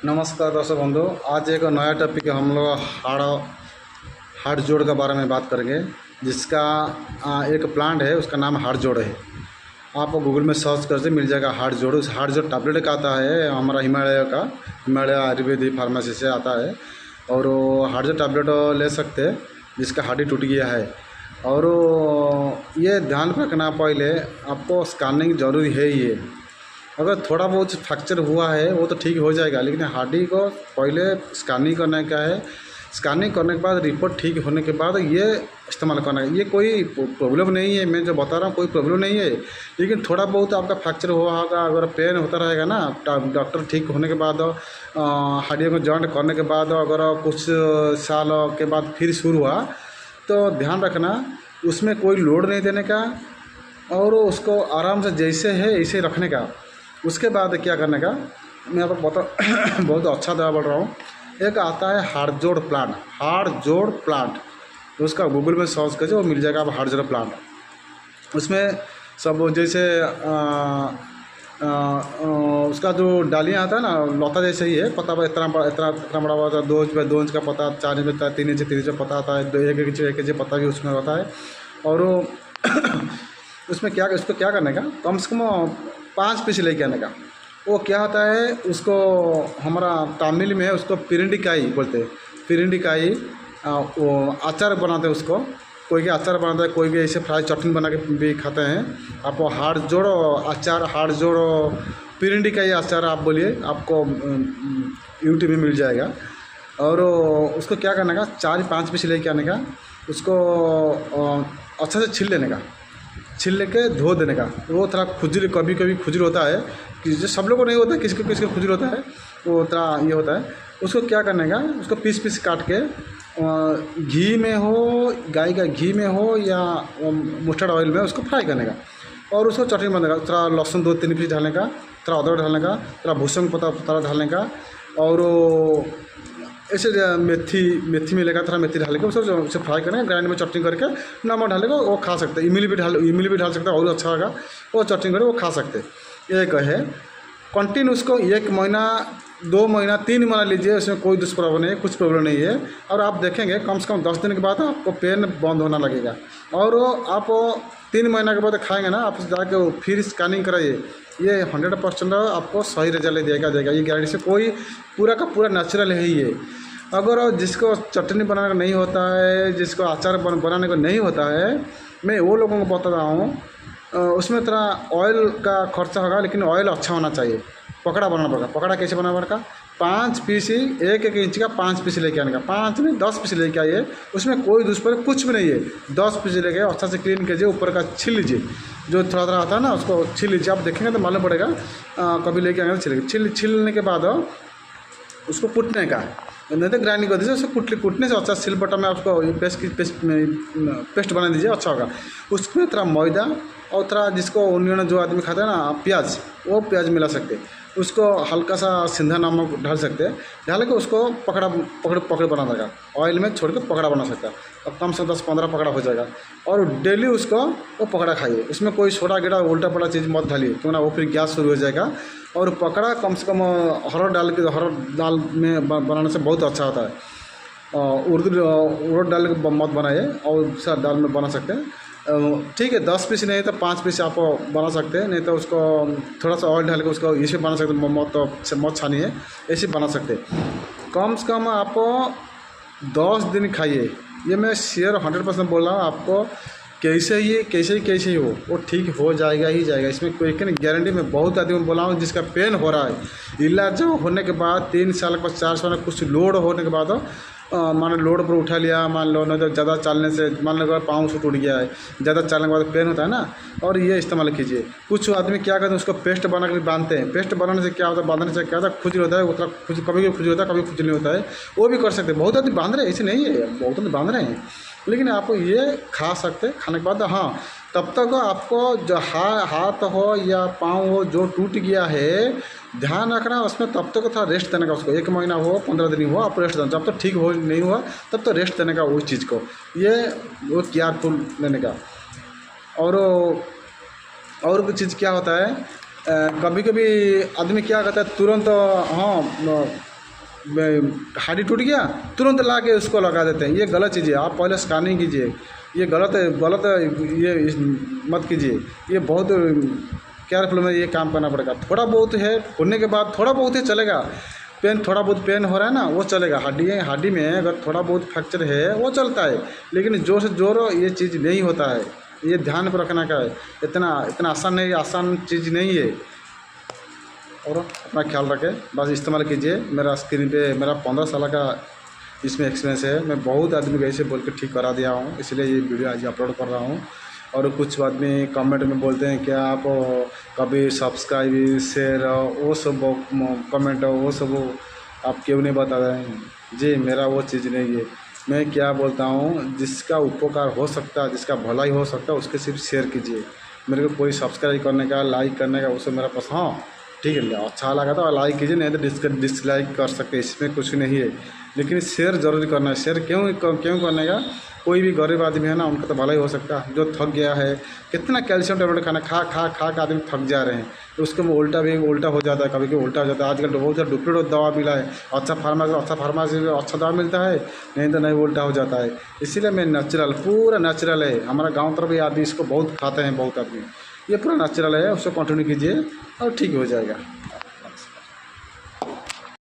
नमस्कार दर्शक बंधु। आज एक नया टॉपिक हम लोग हाड़ हाड़ जोड़ के बारे में बात करेंगे, जिसका एक प्लांट है, उसका नाम हाड़ जोड़ है। आप गूगल में सर्च करके मिल जाएगा हाड़ जोड़। उस हाड़ जोड़ टैबलेट का आता है, हमारा हिमालय आयुर्वेदिक फार्मेसी से आता है। और वो हाड़ जोड़ टैबलेट ले सकते हैं जिसका हड्डी टूट गया है। और ये ध्यान रखना, पहले आपको स्कैनिंग जरूरी है। ये अगर थोड़ा बहुत फ्रैक्चर हुआ है वो तो ठीक हो जाएगा, लेकिन हड्डी को पहले स्कैनिंग करने का है। स्कैनिंग करने के बाद रिपोर्ट ठीक होने के बाद ये इस्तेमाल करना है। ये कोई प्रॉब्लम नहीं है, मैं जो बता रहा हूँ कोई प्रॉब्लम नहीं है। लेकिन थोड़ा बहुत आपका फ्रैक्चर हुआ होगा, अगर पेन होता रहेगा ना, डॉक्टर ठीक होने के बाद हड्डियों को जॉइंट करने के बाद अगर कुछ साल के बाद फिर शुरू हुआ तो ध्यान रखना उसमें कोई लोड नहीं देने का, और उसको आराम से जैसे है ऐसे रखने का। उसके बाद क्या करने का, मैं आपको बता बहुत अच्छा दवा बोल रहा हूँ। एक आता है हाड़ जोड़ प्लांट, हाड़ जोड़ प्लांट, तो उसका गूगल में सर्च करिए, वो मिल जाएगा। आप हाड़ जोड़ प्लांट, उसमें सब जैसे उसका जो डालियाँ आता है ना, लौता जैसे ही है, पता इतना बड़ा होता है। 2 इंच का पता, 4 इंच का, 3 इंच पता आता है, 1 इंच पता भी उसमें होता है। और उसमें क्या, उसको क्या करने का, कम से कम 5 पीस लेके आने का। वो क्या होता है, उसको हमारा तमिल में है उसको पिरिंडिकाई बोलते हैं। पिरिंडिकाई वो अचार बनाते हैं उसको, कोई के अचार बनाता है, कोई भी ऐसे फ्राई चटनी बना के भी खाते हैं। आप हाड़ जोड़ो अचार, हाड़ जोड़ो पिरिंडिकाई अचार आप बोलिए, आपको यूट्यूब में मिल जाएगा। और उसको क्या करने का, 4-5 पीस लेके आने का। उसको अच्छा से छील लेने का, छील लेके धो देने का। वो थोड़ा खुजली, कभी कभी खुजली होता है, कि जो सब लोगों को नहीं होता है, किसी को खुजली होता है, वो थोड़ा ये होता है। उसको क्या करने का, उसको पीस पीस काट के घी में हो, गाय का घी में हो या मस्टर्ड ऑयल में उसको फ्राई करने का। और उसको चटनी बनाने का, थोड़ा लहसुन 2-3 पीस डालने का, थोड़ा अदरक डालने का, थोड़ा भूसंग पत्ता डालने का। और ऐसे मेथी मिलेगा, थोड़ा मेथी डाल के उसे फ्राई करेंगे, ग्राइंड में चटनी करके नमक डालेगा, वो खा सकते हैं। इमली भी डाल सकते हैं, और अच्छा होगा। वो चटनी करके वो खा सकते हैं। एक है कंटिन्यू, उसको 1 महीना 2 महीना 3 महीना लीजिए, उसमें कोई दुष्प्रभाव नहीं है, कुछ प्रॉब्लम नहीं है। और आप देखेंगे कम से कम 10 दिन के बाद आपको पेन बंद होना लगेगा। और आप 3 महीना के बाद खाएंगे ना, आप जाके फिर स्कैनिंग कराइए, ये 100% आपको सही रिजल्ट देगा। ये गारंटी से, कोई पूरा का पूरा नेचुरल है ये। अगर जिसको चटनी बनाने का नहीं होता है, जिसको अचार बनाने को नहीं होता है, मैं वो लोगों को बता रहा हूँ, उसमें थोड़ा ऑयल का खर्चा होगा, लेकिन ऑयल अच्छा होना चाहिए। पकड़ा बनाना पड़ेगा। पकड़ा कैसे बनाना पड़ेगा, 5 पीस ही, 1-1 इंच का 5 पीस लेके आने का। 5 नहीं 10 पीस लेके आइए, उसमें कोई दुष्प्रभाव कुछ भी नहीं है। 10 पीस लेके अच्छा से क्लीन कीजिए, ऊपर का छील लीजिए, जो थोड़ा थोड़ा आता है ना उसको छील लीजिए। आप देखेंगे तो मालूम पड़ेगा, कभी लेके आएंगे तो छीलने के बाद उसको कूटने का, नहीं तो ग्राइंडिंग कर दीजिए। उसको कूटने से अच्छा सिलबट्टा में उसको पेस्ट बना दीजिए, अच्छा होगा। उसमें थोड़ा मैदा और थोड़ा, जिसको ओनियन जो आदमी खाता है ना, प्याज, वो प्याज मिला सकते हैं। उसको हल्का सा सिंधा नमक डाल सकते हैं, डाल के उसको पकड़ बना देगा। ऑयल में छोड़ के पकड़ा बना सकता है, और कम से 10-15 पकड़ा हो जाएगा। और डेली उसको वो पकड़ा खाइए, उसमें कोई सोडा गिरा उल्टा पड़ा चीज़ मत डालिए, क्यों ना वो फिर गैस शुरू हो जाएगा। और पकड़ा कम से कम हरड़ दाल में बनाने से बहुत अच्छा होता है। उड़द दाल के मत बनाइए, और दूसरा दाल में बना सकते हैं। ठीक है, 10 पीस नहीं तो 5 पीस आप बना सकते हैं, नहीं तो उसको थोड़ा सा ऑयल डाल के उसको ऐसे बना सकते हैं। मत छानिए, ऐसे बना सकते हैं। कम से कम आप 10 दिन खाइए। ये मैं शेयर 100% बोल रहा हूँ आपको। कैसे ही हो, वो ठीक हो जाएगा ही जाएगा, इसमें कोई गारंटी। मैं बहुत आदमी बोला हूँ जिसका पेन हो रहा है, इलाज होने के बाद 3 साल के बाद, 4 साल में कुछ लोड होने के बाद, मान लो लोड पर उठा लिया, मान लो नहीं तो ज़्यादा चलने से, मान लो पाँव से टूट गया है, ज़्यादा चलने के बाद पेन होता है ना, और ये इस्तेमाल कीजिए। कुछ आदमी क्या करते हैं, उसको पेस्ट बना के बांधते हैं। पेस्ट बनाने से क्या होता है, बांधने से क्या होता है, खुजली होता है, उतना कभी खुजली होता है, कभी खुजली नहीं होता है, वो भी कर सकते हैं। बहुत आदमी बांध रहे हैं, ऐसे नहीं है, बहुत आदमी बांध रहे हैं, लेकिन आप ये खा सकते हैं। खाने के बाद हाँ, तब तक आपको जो हाथ हो या पाँव हो जो टूट गया है, ध्यान रखना उसमें, तब तक थोड़ा रेस्ट देने का। उसको 1 महीना हो, 15 दिन हो, आप रेस्ट देना। जब तक ठीक हो नहीं हुआ तब तक रेस्ट देने का उस चीज़ को, ये वो केयरफुल लेने का। और चीज़ क्या होता है, कभी कभी आदमी क्या करता है, तुरंत हाँ हड्डी टूट गया, तुरंत ला के उसको लगा देते हैं। ये गलत चीज़ है, आप पहले स्कैनिंग कीजिए। ये गलत है, गलत है, ये मत कीजिए। ये बहुत केयरफुल में ये काम करना पड़ेगा। थोड़ा बहुत है होने के बाद, थोड़ा बहुत है चलेगा, पेन थोड़ा बहुत पेन हो रहा है ना, वो चलेगा। हड्डी में अगर थोड़ा बहुत फ्रैक्चर है वो चलता है, लेकिन जोर से जोर ये चीज़ नहीं होता है। ये ध्यान पर रखना का है। इतना आसान चीज़ नहीं है। और अपना ख्याल रखें, बस इस्तेमाल कीजिए। मेरा स्क्रीन पे मेरा 15 साल का इसमें एक्सपीरियंस है। मैं बहुत आदमी को ऐसे बोल के ठीक करा दिया हूँ, इसलिए ये वीडियो आज अपलोड कर रहा हूँ। और कुछ आदमी कमेंट में बोलते हैं कि आप कभी सब्सक्राइब शेयर वो सब कमेंट वो सब आप क्यों नहीं बता रहे हैं जी। मेरा वो चीज़ नहीं है। मैं क्या बोलता हूँ, जिसका उपकार हो सकता है, जिसका भलाई हो सकता है, उसके सिर्फ शेयर कीजिए। मेरे को कोई सब्सक्राइब करने का, लाइक करने का उससे मेरा पसंद, हाँ ठीक है, अच्छा लगा तो लाइक कीजिए, नहीं तो डिसलाइक कर सकते, इसमें कुछ नहीं है। लेकिन शेयर ज़रूर करना है। शेयर क्यों करने का, कोई भी गरीब आदमी है ना, उनका तो भला ही हो सकता है। जो थक गया है, कितना कैल्शियम टेबलेट खाना खा के आदमी थक जा रहे हैं, तो उसके में उल्टा हो जाता है, कभी कभी उल्टा हो जाता है। आजकल बहुत सारा डुप्लीकेट दवा मिला है, अच्छा फार्मेसी में अच्छा दवा मिलता है, नहीं तो नहीं उल्टा हो जाता है। इसीलिए मैं नेचुरल, पूरा नेचुरल है। हमारा गाँव तरफ भी आदमी इसको बहुत खाते हैं, बहुत आदमी। ये पूरा नेचुरल है, उसको कंटिन्यू कीजिए और ठीक हो जाएगा।